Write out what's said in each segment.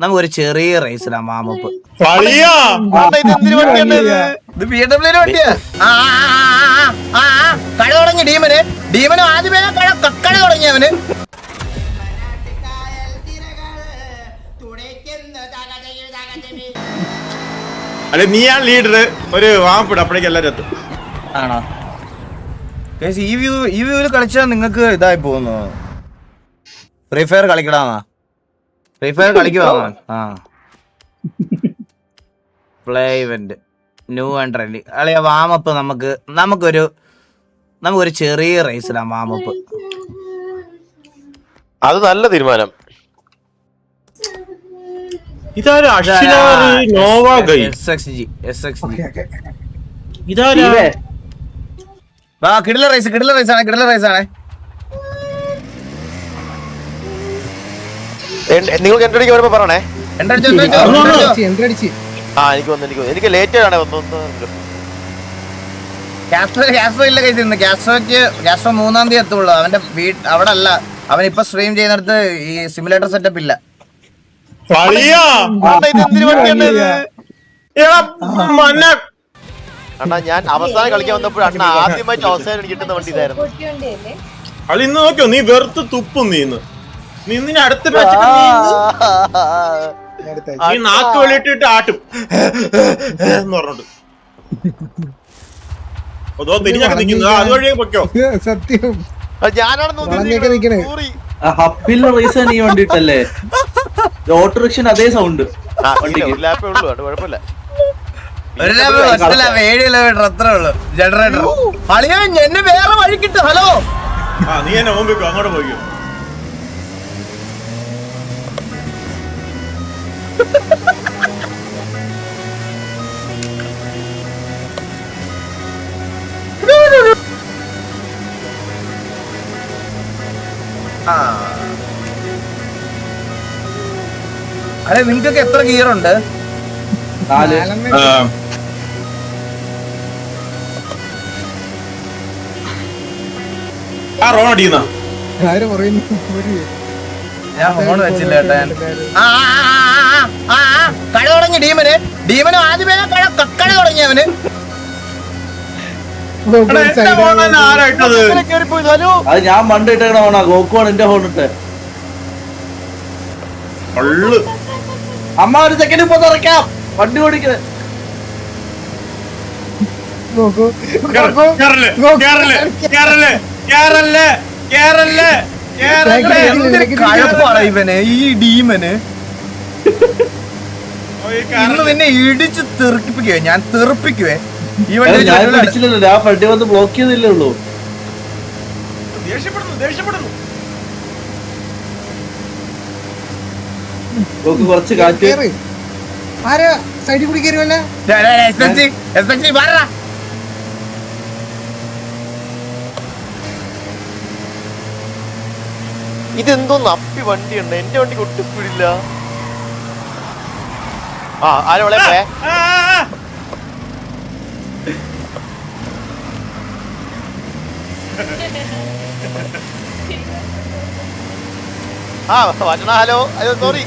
നമുക്കൊരു ചെറിയ റേസിലാ മാമപ്പ്. ഇത് BMW വണ്ടിയാ. കഴ തുടങ്ങി ഡീമന് ആദ്യമേ കഴ തുടങ്ങി അവന്. അല്ലെ നീയാണ് ലീഡർ, ഒരു വാമപ്പിട അപ്പോഴേക്കും എല്ലാരും എത്തും. ആണോ? ഈ വ്യൂവിൽ കളിച്ചാൽ നിങ്ങൾക്ക് ഇതായി പോകുന്നു. ഫ്രീ ഫയർ കളിക്കടാ. ഫ്രീ ഫയർ കളിക്കുവാ. Play event new and trending അളിയ വാമപ്പ്. നമുക്കൊരു ചെറിയ റേസിലാ വാമപ്പ്. അത് നല്ല തീരുമാനം. ഇതാരാ? കിടില റേസാണ്. നിങ്ങൾക്ക് എൻട്രടിക്ക് വരുമ്പോ പറയണേ. എനിക്ക് ലേറ്റ് ആണ്. കാസ്ട്രോ 3-ാം തീയതി എത്തുള്ളൂ. അവന്റെ അവിടെ അല്ല, അവൻ ഇപ്പൊ സ്ട്രീം ചെയ്യുന്നിടത്ത് ഈ സിമുലേറ്റർ സെറ്റപ്പ് ഇല്ല. അണ്ണാ ഞാൻ അവസാനം കളിക്കാൻ വന്നപ്പോൾ അണ്ണ ആദ്യമായിട്ട് അവസാനം കിട്ടുന്ന വണ്ടി ഇതായിരുന്നു. അളി ഇന്ന് നോക്കിയോ, നീ വെറുത്ത് തുപ്പും. നീ അടുത്ത നീ നാക്ക് വെളിയിട്ടിട്ട് ആട്ടും എന്ന് പറഞ്ഞോട്ട് അതോ തിരിഞ്ഞൊക്കെ നിൽക്കുന്നത്. അതുവഴി പൊക്കോ. സത്യം ഞാനാണെന്ന് ഹപ്പിലെ റേസ് നീ വേണ്ടിട്ടല്ലേ? ഓട്ടോറിക്ഷ അതേ സൗണ്ട്. കുഴപ്പമില്ല. 7 കിലോമീറ്റർ അത്രേ ഉള്ളു ജനറേറ്റർ. അളിയ എന്നെ വേറെ വഴി കിട്ടും. ഹലോ, നീ എന്നെ മുമ്പിക്കോ, അങ്ങോട്ട് പോയിക്കോ. അല്ലെ നിങ്ങക്കൊക്കെ എത്ര ഗിയർ ഉണ്ട്? 4. ഞാൻ ഫോൺ വെച്ചില്ല കേട്ടാ. കഴ തുടങ്ങി ഡീമന് ആദ്യമേ കഴ തുടങ്ങി അവന്. അത് ഞാൻ പണ്ട് ഇട്ടേക്കണ ഫോണാ. ഗോക്കുവാണ് എന്റെ ഫോൺ ഇട്ട്. അമ്മ ഒരു സെക്കൻഡ് ഇപ്പൊ തുറക്കാം. വണ്ടി ഓടിക്കുന്നത് ഇവന് ഈ ഡീമന് ഇന്ന് നിന്നെ ഇടിച്ച് തെറിപ്പിക്കുവേ. ഞാൻ തെറിപ്പിക്കുവേ. ഈ വണ്ടി ഞാൻ പിടിച്ചില്ലല്ലോ. ആ വണ്ടി വന്ന് ബ്ലോക്ക് ചെയ്തില്ലേ ഉള്ളൂ. ദേഷ്യപ്പെടുന്നു. കുറച്ച് കാറ്റ്. ആരാ സൈഡിൽ കൂടി കയറിയല്ല? ഇതെന്തോന്ന് അപ്പി വണ്ടിയുണ്ട്. എന്റെ വണ്ടിക്ക് ഒട്ടും സ്പീഡില്ല. ആരോളെ വചന. Hello sorry.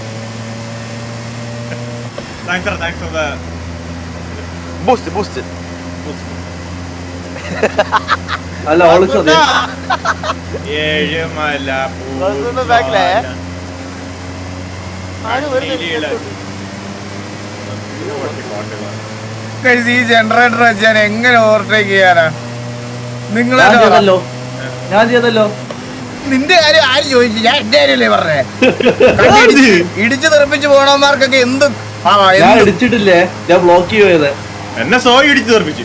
ബൂസ്റ്റ് അല്ല ഓളിച്ചോ ബാക്കിലേ ഈ ജനറേറ്റർ വെച്ചാൽ എങ്ങനെ ഓവർടേക്ക് ചെയ്യാനാ? നിങ്ങളെ ഞാൻ ചെയ്തല്ലോ. നിന്റെ കാര്യം ആര് ചോദിച്ചു? ഞാൻ എന്റെ കാര്യല്ലേ പറഞ്ഞേ. ഇടിച്ചു തെറിപ്പിച്ച് പോണവന്മാർക്കൊക്കെ എന്ത് ഞാൻ ഇടിച്ചിട്ടില്ലേ? ഞാൻ ബ്ലോക്ക് ചെയ്ത് എന്നെ സോയി ഇടിച്ചു തെറിപ്പിച്ചു.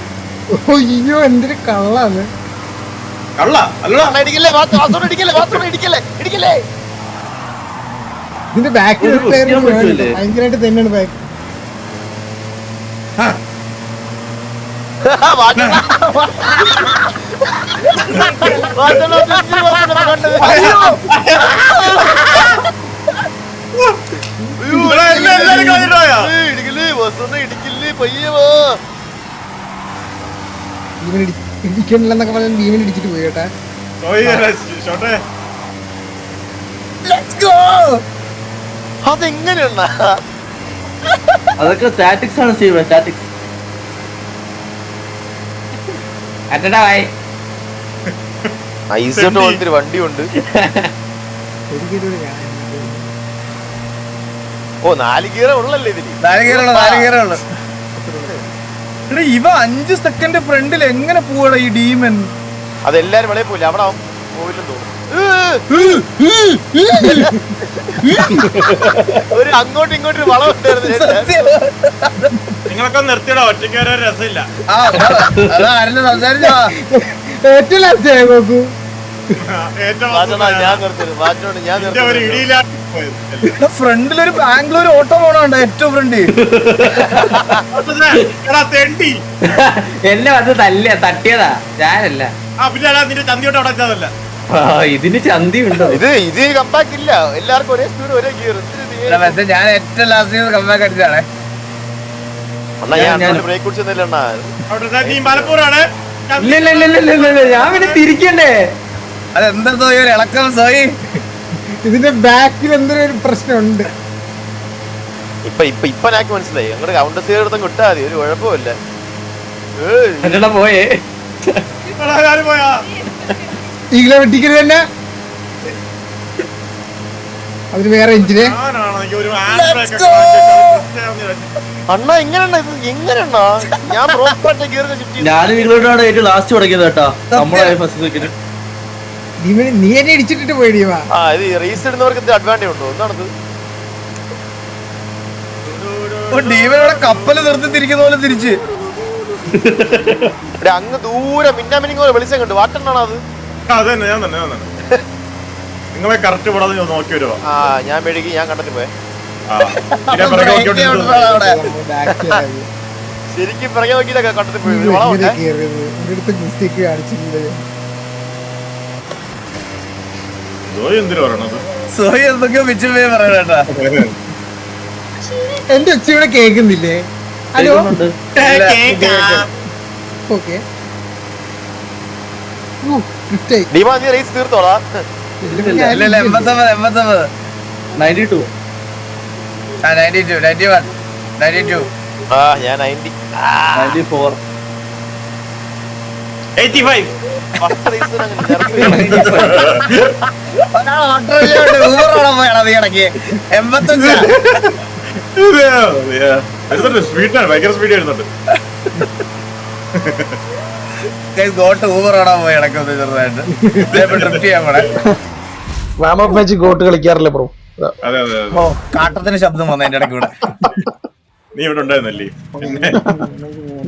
അയ്യോ എന്തൊരു കള്ളാണ്. ഇതിന്റെ ബാക്കിൽ ഭയങ്കരമായിട്ട് തന്നെയാണ് ബാക്ക്. ഇടിക്കണില്ലെന്നൊക്കെ പറഞ്ഞാൽ ഭീമൻ ഇടിച്ചിട്ട് പോയി കേട്ടാ. അതെങ്ങനെയാണ് അതൊക്കെ സ്റ്റാറ്റിക്സ് ആണ് സ്റ്റീവ്, സ്റ്റാറ്റിക്സ്. ഐസോട്ട് പോലത്തെ വണ്ടി ഉണ്ട്. ഓ 4 ഗിയറേ ഉള്ളല്ലേ ഇതിന്? 4 ഗിയറുള്ളൂ. എടാ ഇവ 5 സെക്കൻഡ് ഫ്രണ്ടിൽ എങ്ങനെ പോവാടാ ഈ ഡീമൻ? അതെല്ലാരും വെളിയിൽ പോയില്ല, അവിടെ പോയില്ലെന്ന് തോന്നുന്നു. ഒരു അങ്ങോട്ടും ഇങ്ങോട്ടും ഒരു വളം ഉണ്ടായിരുന്നു. നിങ്ങളൊക്കെ നിർത്തിയടാ, ഒറ്റയ്ക്ക് വരാൻ രസമില്ല. സംസാരിച്ചോ ഏറ്റവും ലാസ്റ്റ് നോക്കൂ. ഞാൻ നിർത്തിയത് ഞാൻ എന്റെ ഒരു ഇടിയിലാണ് പോയത്. ഫ്രണ്ടിലൊരു ബാംഗ്ലൂർ ഓട്ടോ പോണുണ്ട് ഏറ്റവും ഫ്രണ്ട്. എടാ തെണ്ടി. എന്നെ വന്ന് തട്ടിയതാ, ഞാനല്ല. പിന്നെ നിന്റെ ചന്തിയോട്ട് അവിടെ വെച്ചതല്ല. ഇതിന് ചന്തി ഉണ്ടോ? ഇത് കമ്പാക്ട് ഇല്ല, എല്ലാവർക്കും ഒരേ സ്പീഡ് ഒരേ ഗിയർ. ഞാൻ ഏറ്റവും ലാസ്റ്റ് കമ്പാക്ക് അടിച്ചാണേ. ഞാൻ ബ്രേക്ക് കുടിച്ചെന്നില്ല. അവിടെ നീ മലപ്പൂറാണ്. ഇല്ല, ഞാൻ പിന്നെ തിരിക്കണ്ടേ? അതെന്താ സോയി ഒരു ഇളക്കം സോയി? ഇതിന്റെ ബാക്കിൽ എന്തൊരു ഒരു പ്രശ്നമുണ്ട്. ഇപ്പൊ എനിക്ക് മനസ്സിലായി. ഞങ്ങളുടെ കൗണ്ടർ സീർ എടുത്തും കിട്ടാ മതി, ഒരു കുഴപ്പമില്ല. എന്നെ പോയേ പോയാ ഈകളെ വെട്ടിക്കരുത് തന്നെ. അതിന് വേറെ എഞ്ചിന്. അണ്ണാ എങ്ങനെയാ ഇത്? എങ്ങനെയാ ഞാൻ ഞാനും നിങ്ങളോടാണ് ഏറ്റവും ലാസ്റ്റ് തുടങ്ങിയത് കേട്ടോ. നമ്മളെ ഫസ്റ്റ് സെക്കൻഡ് നീ എന്നെ ഇടിച്ചിട്ടിട്ട് പോയിടിയുവാ. ഇത് റേസ് ഇടുന്നവർക്ക് എന്ത് അഡ്വാൻറ്റേജ് ഉണ്ടോ? എന്താണത്? ഡീവനോടെ കപ്പല് നിർത്തി തിരിക്കുന്ന പോലെ തിരിച്ച് അങ്ങ് ദൂരെ മിന്നാമിനിങ് പോലെ വെളിച്ചം കണ്ടു. വാട്ടെണ്ണാണ് അത്? അതന്നെ ഞാൻ തന്നെ നിങ്ങളെ കറക്റ്റ് വിടാതെ നോക്കി വരുവാ. ഞാൻ മെഴുകി, ഞാൻ കണ്ടിട്ട് പോയെ. ശരിക്കും പിറകെ നോക്കിയിട്ടൊക്കെ കണ്ടിട്ട് പോയി. മിസ്റ്റേക്ക് കാണിച്ചിട്ടുണ്ട്. സോയി എന്തൊക്കെയോ മിച്ചമേ പറയണേട്ടാ. എന്റെ ഒച്ച ഇവിടെ കേൾക്കുന്നില്ലേ? Hello, okay. റേസ് തീർത്തോളാ. 89 92 92 91 92 ഞാൻ 90 94 85 സ്പീഡാണ്, ഭയങ്കര സ്പീഡ് വരുന്നുണ്ട്. ഗോട്ട് ഊബർ ഓടാൻ പോയി ഇടയ്ക്കൊന്ന് ചെറുതായിട്ട് ഡ്രിഫ്റ്റ് ചെയ്യാൻ പോണേ. വാമപ്പ് മാച്ച് ഗോട്ട് കളിക്കാറില്ല ബ്രോ. അതെ അതെ ഓ കാട്ടത്തിന് ശബ്ദം വന്നു എന്റെ ഇടയ്ക്ക് കൂടെ. നീ ഇവിടെ ഉണ്ടായിരുന്നല്ലേ?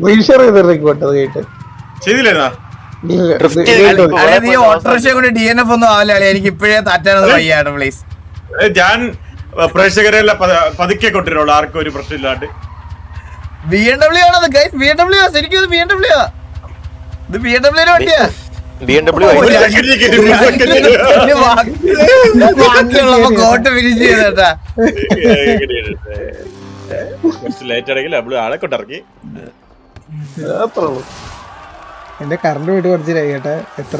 റീഷെയർ ചെയ്തിരുന്നു ഗോട്ട്. അത് കേട്ട് ചെയ്തില്ലായിരുന്നാ? അല്ലെ നീ ഓട്ടോറിക്ഷ കൊണ്ട് DNF ഒന്നും ആവില്ല അല്ലെ? എനിക്ക് ഇപ്പോഴേ താറ്റാനൊന്നും വയ്യാണ് പ്ലീസ്. ഞാൻ പ്രേക്ഷകരെല്ലാം പതുക്കെ കൊണ്ടിരുള്ളൂ, ആർക്കും ഒരു പ്രശ്നമില്ലാണ്ട്. BMW ആണത് ഗൈസ്, BMW ശരിക്കും ഇത് BMW ആ. ഇത് BMW വണ്ടിയാ. ബാക്കിയുള്ളപ്പോ ഗോട്ട് ഫിനിഷ് ചെയ്തേട്ടാ. കുറച്ച് ലേറ്റ് ആണെങ്കിൽ അവള് ആളെ കൊണ്ടിറക്കി. എന്റെ കറണ്ട് പോയിട്ട് കുറച്ചിലായി കേട്ടെ. എത്ര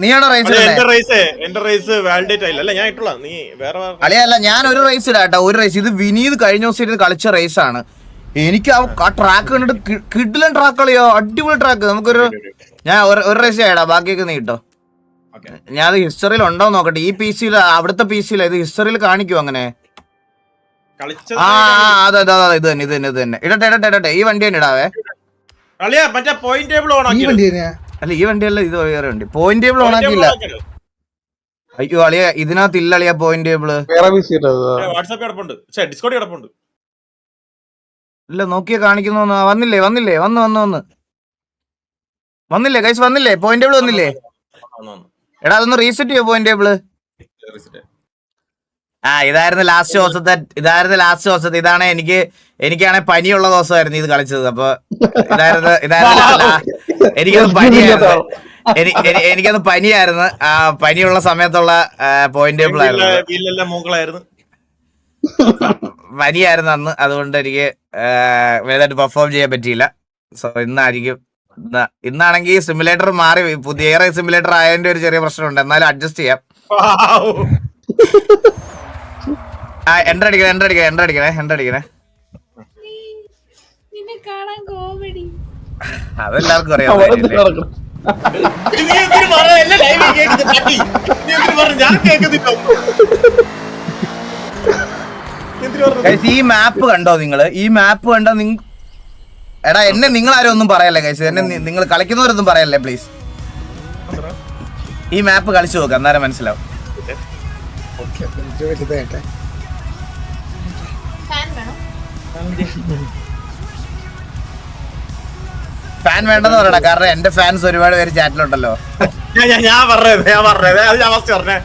നീയാണോ റൈസ്? എന്റെ റേസ് വാലിഡേറ്റ് ആയില്ല. അല്ല ഞാൻ ഇട്ടുള്ള നീ വേറെ അളിയല്ല, ഞാൻ ഒരു റേസ് ഇടാട്ടോ. ഒരു റേസ് ഇത് വിനീത് കഴിഞ്ഞ ദിവസം ഇരുന്ന് കളിച്ച റേസ് ആണ്. എനിക്ക് ആ ട്രാക്ക് കണ്ടിട്ട് കിഡിലൻ ട്രാക്ക് കളിയോ, അടിപൊളി ട്രാക്ക്. നമുക്കൊരു ഞാൻ ഒരു റേസ് ആയിടാ, ബാക്കിയൊക്കെ നീ കിട്ടോ. ഞാൻ അത് ഹിസ്റ്ററിയിൽ ഉണ്ടോ നോക്കട്ടെ. ഈ PC അവിടുത്തെ PC ഇത് ഹിസ്റ്ററിയിൽ കാണിക്കുമോ അങ്ങനെ? അതെ ഇത് തന്നെ ഇടട്ടെ. ഈ വണ്ടി തന്നെ ഇടാവേ. ഈ വണ്ടി തന്നെയാ. അല്ല ഈ വണ്ടിയല്ല, ഇത് വേറെ വണ്ടി. പോയിന്റ് ടേബിൾ ഓൺ ആക്കിയില്ല. അയ്യോ അളിയ ഇതിനകത്ത് ഇല്ല അളിയ പോയിന്റ് ടേബിള്. വാട്സാപ്പ് കിടപ്പുണ്ട്, ഡിസ്കോഡ് കിടപ്പുണ്ട്. ഇല്ല നോക്കിയാ കാണിക്കുന്നു. വന്നില്ലേ വന്നില്ലേ ഗൈസ്? വന്നില്ലേ പോയിന്റ് ടേബിൾ? വന്നില്ലേ? എടാ അതൊന്ന് റീസെറ്റ് ചെയ്യോ പോയിന്റ് ടേബിള്? ഇതായിരുന്നു ലാസ്റ്റ് ദിവസത്തെ. ഇതാണ് എനിക്കാണെ പനിയുള്ള ദിവസമായിരുന്നു ഇത് കളിച്ചത്. അപ്പൊ എനിക്കത് പനിയായിരുന്നു. ആ പനിയുള്ള സമയത്തുള്ള പോയിന്റ് ടേബിൾ ആയിരുന്നു. പനിയായിരുന്നു അന്ന്, അതുകൊണ്ട് എനിക്ക് വലുതായിട്ട് പെർഫോം ചെയ്യാൻ പറ്റിയില്ല. സോ ഇന്നായിരിക്കും ഇന്നാണെങ്കിൽ സിമുലേറ്റർ മാറി പുതിയ സിമുലേറ്റർ ആയതിന്റെ ഒരു ചെറിയ പ്രശ്നമുണ്ട്. എന്നാലും അഡ്ജസ്റ്റ് ചെയ്യാം. എൻട്ര അടിക്കണേ. നിന്നെ കാണാൻ കോമഡി. അതെല്ലാവർക്കും അറിയാം. ഞാൻ കേൾക്കുന്നില്ല. ഈ മാപ്പ് കണ്ടോ നിങ്ങള്? ഈ മാപ്പ് കണ്ടോ? എടാ എന്നെ നിങ്ങളാരും ഒന്നും പറയല്ലേ ഗൈസ്. എന്നെ നിങ്ങൾ കളിക്കുന്നവരൊന്നും പറയല്ലേ പ്ലീസ്. ഈ മാപ്പ് കളിച്ചു നോക്ക്, അന്നേരം മനസ്സിലാവും. ഫാൻ വേണം. ഫാൻ വേണ്ടെന്ന് പറയടാ, കാരണം എന്റെ ഫാൻസ് ഒരുപാട് പേര് ചാറ്റിലുണ്ടല്ലോ. ഞാൻ പറഞ്ഞത് അത് ഞാൻ ഫസ്റ്റ് പറഞ്ഞേ.